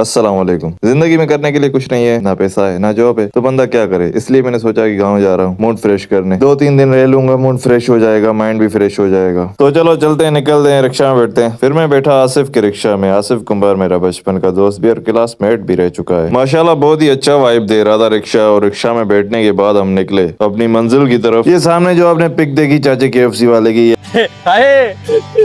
अस्सलाम वालेकुम। जिंदगी में करने के लिए कुछ नहीं है, ना पैसा है ना जॉब है, तो बंदा क्या करे। इसलिए मैंने सोचा कि गाँव जा रहा हूँ मूड फ्रेश करने। 2-3 दिन रह लूंगा, मूड फ्रेश हो जाएगा, माइंड भी फ्रेश हो जाएगा। तो चलो चलते हैं, निकलते हैं, रिक्शा में बैठते हैं। फिर मैं बैठा आसिफ के रिक्शा में। आसिफ कुंभार मेरा बचपन का दोस्त भी और क्लासमेट भी रह चुका है। माशाल्लाह बहुत ही अच्छा वाइब दे रहा था रिक्शा। और रिक्शा में बैठने के बाद हम निकले अपनी मंजिल की तरफ। ये सामने जो आपने पिक देखी चाचे KFC वाले की, हाय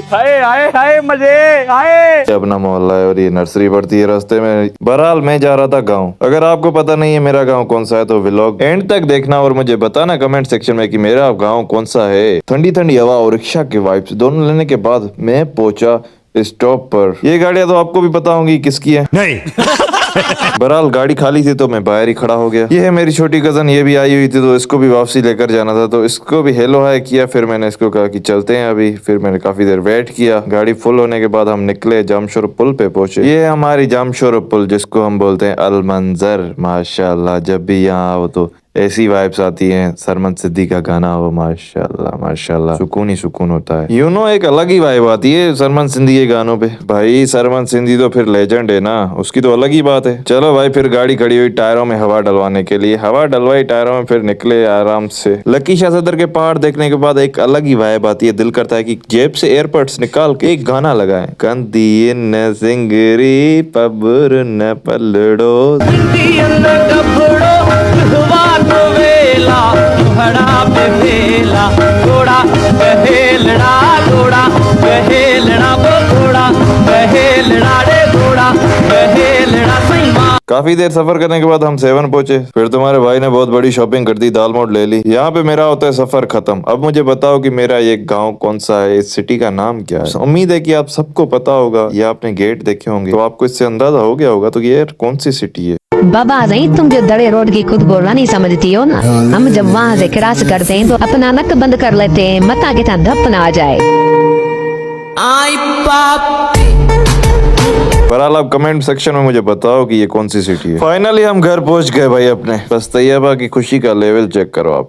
हाय हाय हाय मजे हाय। अपना मोहल्ला है और ये नर्सरी पड़ती है रास्ते में। बहरहाल मैं जा रहा था गांव। अगर आपको पता नहीं है मेरा गांव कौन सा है तो व्लॉग एंड तक देखना और मुझे बताना कमेंट सेक्शन में कि मेरा गांव कौन सा है। ठंडी ठंडी हवा और रिक्शा के वाइब्स दोनों लेने के बाद मैं पहुंचा स्टॉप पर। ये गाड़ियां तो आपको भी पता होंगी किसकी है। नहीं। बहरहाल गाड़ी खाली थी तो मैं बाहर ही खड़ा हो गया। ये है मेरी छोटी कजन, ये भी आई हुई थी तो इसको भी वापसी लेकर जाना था, तो इसको भी हेलो हाय किया। फिर मैंने इसको कहा कि चलते हैं अभी। फिर मैंने काफी देर वेट किया। गाड़ी फुल होने के बाद हम निकले, जामशोर पुल पे पहुंचे। ये है हमारी जामशोर पुल, जिसको हम बोलते हैं अल मंजर। माशाल्लाह जब भी यहाँ आओ तो ऐसी वाइब्स आती हैं। सरमन सिद्दी का गाना हो, माशाल्लाह माशाल्लाह, सुकून ही सुकून होता है। यू नो एक अलग ही वाइब आती है सरमन सिंधी के गानों पे। भाई सरमन सिंधी तो फिर लेजेंड है ना, उसकी तो अलग ही बात है। चलो भाई फिर गाड़ी खड़ी हुई टायरों में हवा डलवाने के लिए। हवा डलवाई टायरों में, फिर निकले आराम से। लकी शाह सदर के पहाड़ देखने के बाद एक अलग ही वाइब आती है। दिल करता है कि जेब से एयरपोर्ट्स निकाल के एक गाना लगाएं। कंदी न सिंगरी पब्र न पलड़ो, काफी देर सफर करने के बाद हम 7 पहुंचे। फिर तुम्हारे भाई ने बहुत बड़ी शॉपिंग कर दी, दाल मोट ले ली। यहाँ पे मेरा होता है सफर खत्म। अब मुझे बताओ कि मेरा ये गांव कौन सा है, इस सिटी का नाम क्या है। उम्मीद है कि आप सबको पता होगा या आपने गेट देखे होंगे तो आपको इससे अंदाजा हो गया होगा तो ये कौन सी सिटी है। बाबा नहीं, तुम जो दड़े रोड की खुद बोलना नहीं समझती हो ना, हम जब वहाँ से क्रॉस करते हैं तो अपना नक बंद कर लेते हैं, मत आगे था धप ना आ जाए। बहरहाल आप कमेंट सेक्शन में मुझे बताओ कि ये कौन सी सिटी है। फाइनली हम घर पहुंच गए भाई अपने। बस तैयबा की खुशी का लेवल चेक करो आप।